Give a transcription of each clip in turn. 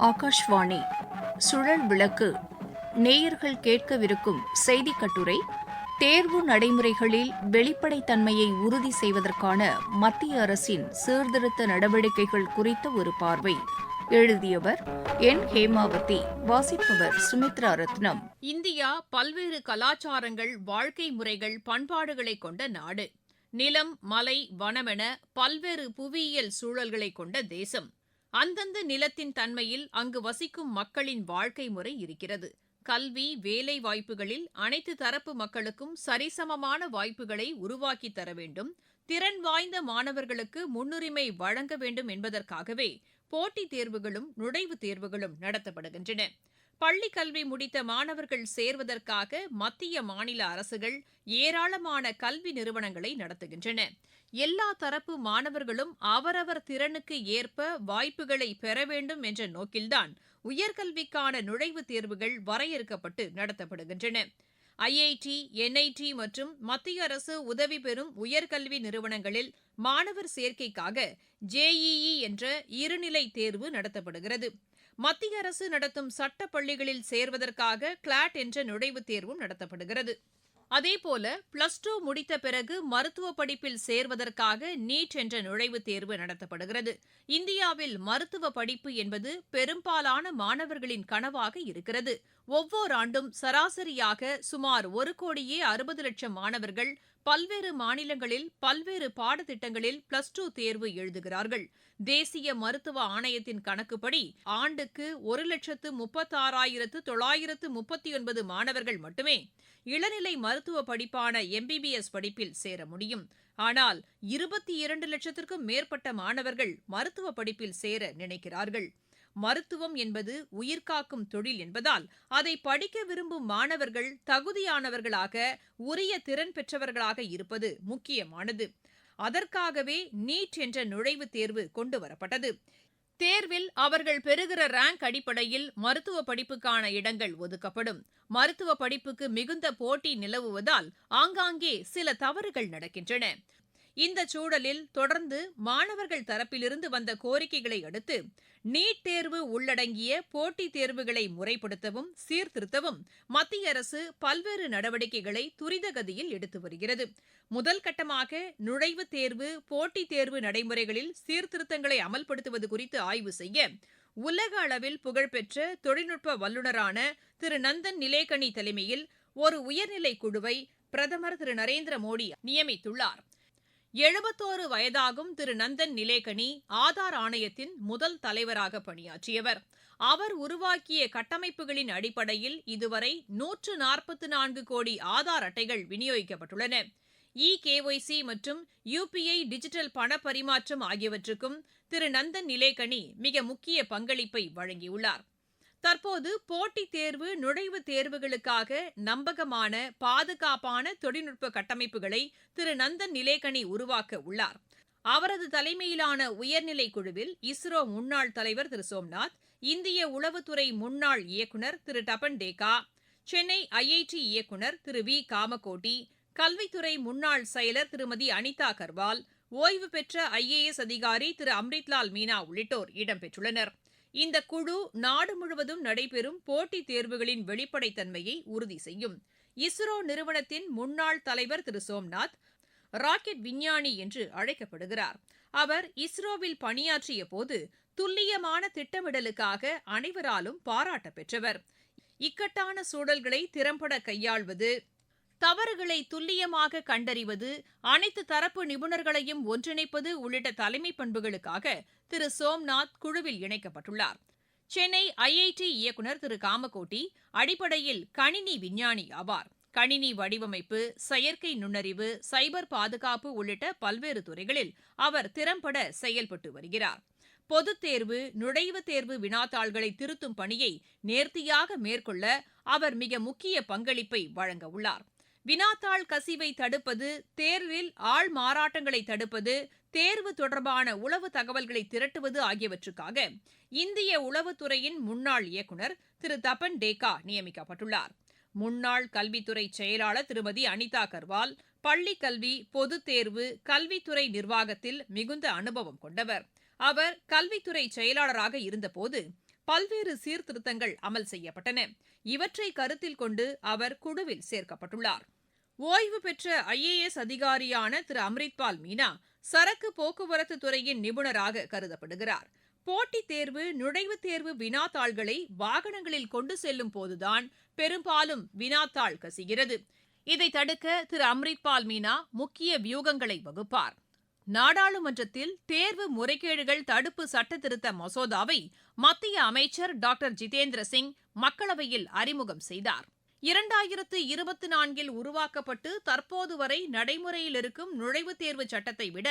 ஆகாஷ்வாணி சுழல் விளக்கு நேயர்கள் கேட்கவிருக்கும் செய்திக் கட்டுரை தேர்வு நடைமுறைகளில் வெளிப்படைத்தன்மையை உறுதி செய்வதற்கான மத்திய அரசின் சீர்திருத்த நடவடிக்கைகள் குறித்த ஒரு பார்வை. எழுதியவர் என் ஹேமாவதி. வாசிப்பவர் சுமித்ரா ரத்னம். இந்தியா பல்வேறு கலாச்சாரங்கள், வாழ்க்கை முறைகள், பண்பாடுகளை கொண்ட நாடு. நிலம், மலை, வனமென பல்வேறு புவியியல் சூழல்களை கொண்ட தேசம். அந்தந்த நிலத்தின் தன்மையில் அங்கு வசிக்கும் மக்களின் வாழ்க்கை முறை இருக்கிறது. கல்வி, வேலை வாய்ப்புகளில் அனைத்து தரப்பு மக்களுக்கும் சரிசமமான வாய்ப்புகளை உருவாக்கித் தர வேண்டும். திறன் வாய்ந்த மாணவர்களுக்கு முன்னுரிமை வழங்க வேண்டும் என்பதற்காகவே போட்டித் தேர்வுகளும் நுழைவுத் தேர்வுகளும் நடத்தப்படுகின்றன. பள்ளிக் கல்வி முடித்த மாணவர்கள் சேர்வதற்காக மத்திய, மாநில அரசுகள் ஏராளமான கல்வி நிறுவனங்களை நடத்துகின்றன. எல்லா தரப்பு மாணவர்களும் அவரவர் திறனுக்கு ஏற்ப வாய்ப்புகளை பெற வேண்டும் என்ற நோக்கில்தான் உயர்கல்விக்கான நுழைவுத் தேர்வுகள் வரையறுக்கப்பட்டு நடத்தப்படுகின்றன. ஐஐடி, என்ஐடி மற்றும் மத்திய அரசு உதவி பெறும் உயர்கல்வி நிறுவனங்களில் மாணவர் சேர்க்கைக்காக ஜேஇஇ என்ற இருநிலை தேர்வு நடத்தப்படுகிறது. மத்திய அரசு நடத்தும் சட்ட பள்ளிகளில் சேர்வதற்காக கிளாட் என்ற நுழைவுத் தேர்வும் நடத்தப்படுகிறது. அதேபோல பிளஸ் 2 முடித்த பிறகு மருத்துவ படிப்பில் சேர்வதற்காக நீட் என்ற நுழைவுத் தேர்வு நடத்தப்படுகிறது. இந்தியாவில் மருத்துவ படிப்பு என்பது பெரும்பாலான மாணவர்களின் கனவாக இருக்கிறது. ஒவ்வொரு ஆண்டும் சராசரியாக சுமார் 1,60,00,000 மாணவர்கள் பல்வேறு மாநிலங்களில் பல்வேறு பாடத்திட்டங்களில் பிளஸ் 2 தேர்வு எழுதுகிறார்கள். தேசிய மருத்துவ ஆணையத்தின் கணக்குப்படி ஆண்டுக்கு 1,36,939 மாணவர்கள் மட்டுமே இளநிலை மருத்துவ படிப்பான எம்பிபிஎஸ் படிப்பில் சேர முடியும். ஆனால் 22,00,000க்கும் மேற்பட்ட மாணவர்கள் மருத்துவ படிப்பில் சேர நினைக்கிறார்கள். மருத்துவம் என்பது உயிர்காக்கும் தொழில் என்பதால் அதை படிக்க விரும்பும் மாணவர்கள் தகுதியானவர்களாக, உரிய திறன் பெற்றவர்களாக இருப்பது முக்கியமானது. அதற்காகவே நீட் என்ற நுழைவுத் தேர்வு கொண்டுவரப்பட்டது. தேர்வில் அவர்கள் பெறுகிற ரேங்க் அடிப்படையில் மருத்துவ படிப்புக்கான இடங்கள் ஒதுக்கப்படும். மருத்துவ படிப்புக்கு மிகுந்த போட்டி நிலவுவதால் ஆங்காங்கே சில தவறுகள் நடக்கின்றன. இந்த சூழலில் தொடர்ந்து மாணவர்கள் தரப்பிலிருந்து வந்த கோரிக்கைகளை அடுத்து நீட் தேர்வு உள்ளடங்கிய போட்டித் தேர்வுகளை முறைப்படுத்தவும் சீர்திருத்தவும் மத்திய அரசு பல்வேறு நடவடிக்கைகளை துரிதகதியில் எடுத்து வருகிறது. முதல் கட்டமாக நுழைவுத் தேர்வு, போட்டித் தேர்வு நடைமுறைகளில் சீர்திருத்தங்களை அமல்படுத்துவது குறித்து ஆய்வு செய்ய உலக அளவில் புகழ்பெற்ற தொழில்நுட்ப வல்லுநரான திரு நந்தன் நிலேகனி தலைமையில் ஒரு உயர்நிலை குழுவை பிரதமர் திரு நரேந்திர மோடி நியமித்துள்ளார். 71 வயதாகும் திரு நந்தன் நிலேகனி ஆதார் ஆணையத்தின் முதல் தலைவராக பணியாற்றியவர். அவர் உருவாக்கிய கட்டமைப்புகளின் அடிப்படையில் இதுவரை 144 கோடி ஆதார் அட்டைகள் விநியோகிக்கப்பட்டுள்ளன. KYC மற்றும் UPI டிஜிட்டல் பண பரிமாற்றம் ஆகியவற்றுக்கும் திரு நந்தன் நிலேகனி மிக முக்கிய பங்களிப்பை வழங்கியுள்ளார். தற்போது போட்டித் தேர்வு, நுழைவுத் தேர்வுகளுக்காக நம்பகமான, பாதுகாப்பான தொழில்நுட்ப கட்டமைப்புகளை திரு நந்தன் நிலேகனி உருவாக்க உள்ளார். அவரது தலைமையிலான உயர்நிலை குழுவில் இஸ்ரோ முன்னாள் தலைவர் திரு சோம்நாத், இந்திய உளவுத்துறை முன்னாள் இயக்குநர் திரு டபன் டேகா, சென்னை ஐஐடி இயக்குநர் திரு வி காமகோட்டி, கல்வித்துறை முன்னாள் செயலர் திருமதி அனிதா கர்வால், ஓய்வு பெற்ற IAS அதிகாரி திரு அம்ரித்லால் மீனா உள்ளிட்டோர் இடம்பெற்றுள்ளனர். இந்த குழு நாடு முழுவதும் நடைபெறும் போட்டித் தேர்வுகளின் வெளிப்படைத்தன்மையை உறுதி செய்யும். இஸ்ரோ நிறுவனத்தின் முன்னாள் தலைவர் திரு சோம்நாத் ராக்கெட் விஞ்ஞானி என்று அழைக்கப்படுகிறார். அவர் இஸ்ரோவில் பணியாற்றிய போது துல்லியமான திட்டமிடலுக்காக அனைவராலும் பாராட்ட பெற்றவர். இக்கட்டான சூழல்களை திறம்பட கையாள்வது, தவறுகளை துல்லியமாக கண்டறிவது, அனைத்து தரப்பு நிபுணர்களையும் ஒன்றிணைப்பது உள்ளிட்ட தலைமை பண்புகளுக்காக திரு சோம்நாத் குழுவில் இணைக்கப்பட்டுள்ளார். சென்னை IIT இயக்குநர் திரு காமகோட்டி அடிப்படையில் கணினி விஞ்ஞானி ஆவார். கணினி வடிவமைப்பு, செயற்கை நுண்ணறிவு, சைபர் பாதுகாப்பு உள்ளிட்ட பல்வேறு துறைகளில் அவர் திறம்பட செயல்பட்டு வருகிறார். பொதுத் தேர்வு, நுழைவுத் தேர்வு வினாத்தாள்களை திருத்தும் பணியை நேர்த்தியாக மேற்கொள்ள அவர் மிக முக்கிய பங்களிப்பை வழங்க உள்ளார். வினாத்தாள் கசிவை தடுப்பது, தேர்வில் ஆள் மாறாட்டங்களை தடுப்பது, தேர்வு தொடர்பான உளவு தகவல்களை திரட்டுவது ஆகியவற்றுக்காக இந்திய உளவுத்துறையின் முன்னாள் இயக்குநர் திரு தபன் டேகா நியமிக்கப்பட்டுள்ளார். முன்னாள் கல்வித்துறை செயலாளர் திருமதி அனிதா கர்வால் பள்ளிக் கல்வி, பொதுத் தேர்வு, கல்வித்துறை நிர்வாகத்தில் மிகுந்த அனுபவம் கொண்டவர். அவர் கல்வித்துறை செயலாளராக இருந்தபோது பல்வேறு சீர்திருத்தங்கள் அமல் செய்யப்பட்டன. இவற்றை கருத்தில் கொண்டு அவர் குழுவில் சேர்க்கப்பட்டுள்ளார். ஓய்வு பெற்ற IAS அதிகாரியான திரு அம்ரித்பால் மீனா சரக்கு போக்குவரத்து துறையின் நிபுணராக கருதப்படுகிறார். போட்டித் தேர்வு, நுழைவுத் தேர்வு வினாத்தாள்களை வாகனங்களில் கொண்டு செல்லும் போதுதான் பெரும்பாலும் வினாத்தாள் கசிகிறது. இதை தடுக்க திரு அம்ரித்பால் மீனா முக்கிய வியூகங்களை வகுப்பார். நாடாளுமன்றத்தில் தேர்வு முறைகேடுகள் தடுப்பு சட்டத்திருத்த மசோதாவை மத்திய அமைச்சர் டாக்டர் ஜிதேந்திர சிங் மக்களவையில் அறிமுகம் செய்தார். 2024 உருவாக்கப்பட்டு தற்போது வரை நடைமுறையில் இருக்கும் நுழைவுத் தேர்வு சட்டத்தை விட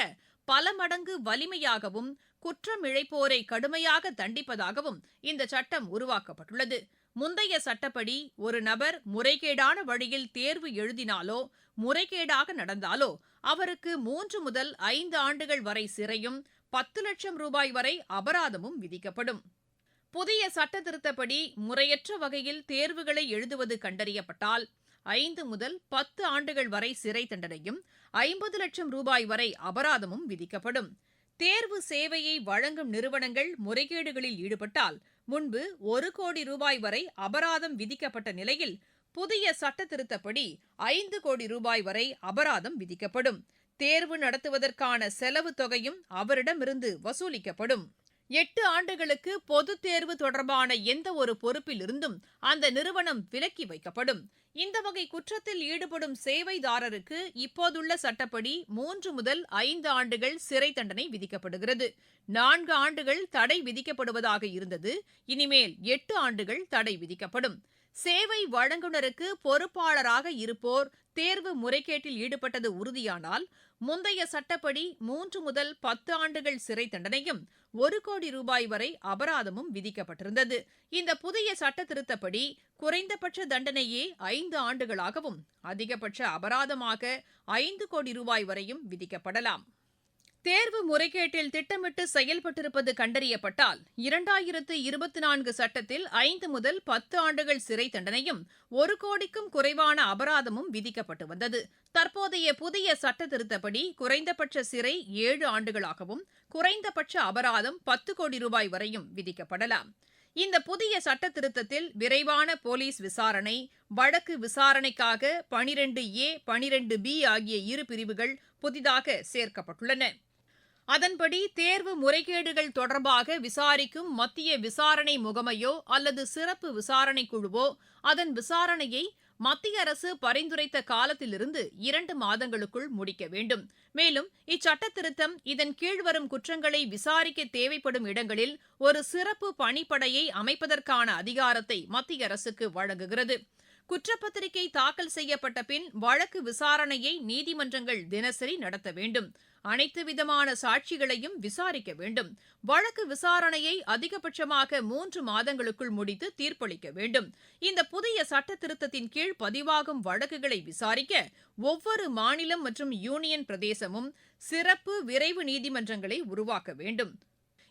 பல மடங்கு வலிமையாகவும் குற்றம் இழைப்போரை கடுமையாக தண்டிப்பதாகவும் இந்த சட்டம் உருவாக்கப்பட்டுள்ளது. முந்தைய சட்டப்படி ஒரு நபர் முறைகேடான வழியில் தேர்வு எழுதினாலோ முறைகேடாக நடந்தாலோ அவருக்கு 3 முதல் 5 ஆண்டுகள் வரை சிறையும் 10 லட்சம் ரூபாய் வரை அபராதமும் விதிக்கப்படும். புதிய சட்ட திருத்தப்படி முறையற்ற வகையில் தேர்வுகளை எழுதுவது கண்டறியப்பட்டால் 5 முதல் 10 ஆண்டுகள் வரை சிறை தண்டனையும் 50 லட்சம் ரூபாய் வரை அபராதமும் விதிக்கப்படும். தேர்வு சேவையை வழங்கும் நிறுவனங்கள் முறைகேடுகளில் ஈடுபட்டால் முன்பு 1 கோடி ரூபாய் வரை அபராதம் விதிக்கப்பட்ட நிலையில் புதிய சட்ட திருத்தப்படி 5 கோடி ரூபாய் வரை அபராதம் விதிக்கப்படும். தேர்வு நடத்துவதற்கான செலவு தொகையும் அவரிடமிருந்து வசூலிக்கப்படும். 8 ஆண்டுகளுக்கு பொதுத் தேர்வு தொடர்பான எந்த ஒரு பொறுப்பிலிருந்தும் அந்த நிறுவனம் விலக்கி வைக்கப்படும். இந்த வகை குற்றத்தில் ஈடுபடும் சேவைதாரருக்கு இப்போதுள்ள சட்டப்படி 3 முதல் 5 ஆண்டுகள் சிறை தண்டனை விதிக்கப்படுகிறது. 4 ஆண்டுகள் தடை விதிக்கப்படுவதாக இருந்தது. இனிமேல் 8 ஆண்டுகள் தடை விதிக்கப்படும். சேவை வழங்குநருக்கு பொறுப்பாளராக இருப்போர் தேர்வு முறைகேட்டில் ஈடுபட்டது உறுதியானால் முந்தைய சட்டப்படி 3 முதல் 10 ஆண்டுகள் சிறை தண்டனையும் 1 கோடி ரூபாய் வரை அபராதமும் விதிக்கப்பட்டிருந்தது. இந்த புதிய சட்ட திருத்தப்படி குறைந்தபட்ச தண்டனையே 5 ஆண்டுகளாகவும் அதிகபட்ச அபராதமாக 5 கோடி ரூபாய் வரையும் விதிக்கப்படலாம். தேர்வு முறைகேட்டில் திட்டமிட்டு செயல்பட்டிருப்பது கண்டறியப்பட்டால் 2024 சட்டத்தில் 5 முதல் 10 ஆண்டுகள் சிறை தண்டனையும் 1 கோடிக்கும் குறைவான அபராதமும் விதிக்கப்பட்டு வந்தது. தற்போதைய புதிய சட்ட திருத்தப்படி குறைந்தபட்ச சிறை 7 ஆண்டுகளாகவும் குறைந்தபட்ச அபராதம் 10 கோடி ரூபாய் வரையும் விதிக்கப்படலாம். இந்த புதிய சட்ட திருத்தத்தில் விரைவான போலீஸ் விசாரணை, வழக்கு விசாரணைக்காக 12A, 12B ஆகிய 2 பிரிவுகள் புதிதாக சேர்க்கப்பட்டுள்ளன. அதன்படி தேர்வு முறைகேடுகள் தொடர்பாக விசாரிக்கும் மத்திய விசாரணை முகமையோ அல்லது சிறப்பு விசாரணை குழுவோ அதன் விசாரணையை மத்திய அரசு பரிந்துரைத்த காலத்திலிருந்து 2 மாதங்களுக்குள் முடிக்க வேண்டும். மேலும் இச்சட்ட திருத்தம் இதன் கீழ் வரும் குற்றங்களை விசாரிக்க தேவைப்படும் இடங்களில் ஒரு சிறப்பு பணிப்படையை அமைப்பதற்கான அதிகாரத்தை மத்திய அரசுக்கு வழங்குகிறது. குற்றப்பத்திரிகை தாக்கல் செய்யப்பட்ட பின் வழக்கு விசாரணையை நீதிமன்றங்கள் தினசரி நடத்த வேண்டும். அனைத்து விதமான சாட்சிகளையும் விசாரிக்க வேண்டும். வழக்கு விசாரணையை அதிகபட்சமாக 3 மாதங்களுக்குள் முடித்து தீர்ப்பளிக்க வேண்டும். இந்த புதிய சட்ட திருத்தத்தின் கீழ் பதிவாகும் வழக்குகளை விசாரிக்க ஒவ்வொரு மாநிலம் மற்றும் யூனியன் பிரதேசமும் சிறப்பு விரைவு நீதிமன்றங்களை உருவாக்க வேண்டும்.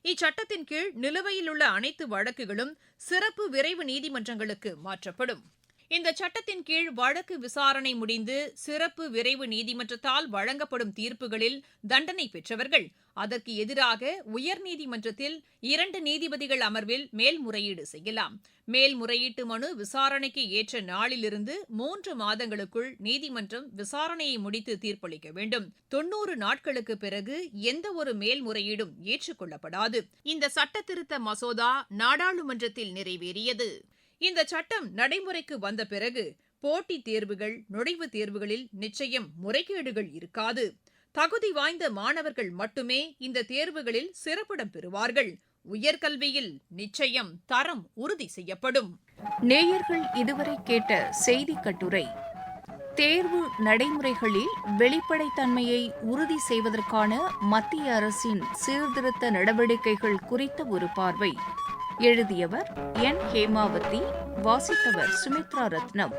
இச்சட்டத்தின் கீழ் நிலுவையில் உள்ள அனைத்து வழக்குகளும் சிறப்பு விரைவு நீதிமன்றங்களுக்கு மாற்றப்படும். இந்த சட்டத்தின் கீழ் வழக்கு விசாரணை முடிந்து சிறப்பு விரைவு நீதிமன்றத்தால் வழங்கப்படும் தீர்ப்புகளில் தண்டனை பெற்றவர்கள் அதற்கு எதிராக உயர்நீதிமன்றத்தில் 2 நீதிபதிகள் அமர்வில் மேல்முறையீடு செய்யலாம். மேல்முறையீட்டு மனு விசாரணைக்கு ஏற்ற நாளிலிருந்து 3 மாதங்களுக்குள் நீதிமன்றம் விசாரணையை முடித்து தீர்ப்பளிக்க வேண்டும். 90 நாட்களுக்கு பிறகு எந்த ஒரு மேல்முறையீடும் ஏற்றுக்கொள்ளப்படாது. இந்த சட்ட திருத்த மசோதா நாடாளுமன்றத்தில் நிறைவேறியது. இந்த சட்டம் நடைமுறைக்கு வந்த பிறகு போட்டித் தேர்வுகள், நுழைவுத் தேர்வுகளில் நிச்சயம் முறைகேடுகள் இருக்காது. தகுதி வாய்ந்த மாணவர்கள் மட்டுமே இந்த தேர்வுகளில் சிறப்பிடம் பெறுவார்கள். உயர்கல்வியில் நிச்சயம் தரம் உறுதி செய்யப்படும். நேயர்கள் இதுவரை கேட்ட செய்தி கட்டுரை தேர்வு நடைமுறைகளில் வெளிப்படைத்தன்மையை உறுதி செய்வதற்கான மத்திய அரசின் சீர்திருத்த நடவடிக்கைகள் குறித்த ஒரு பார்வை. எழுதியவர் என். ஹேமாவதி, வாசித்தவர் சுமித்ரா ரத்னம்.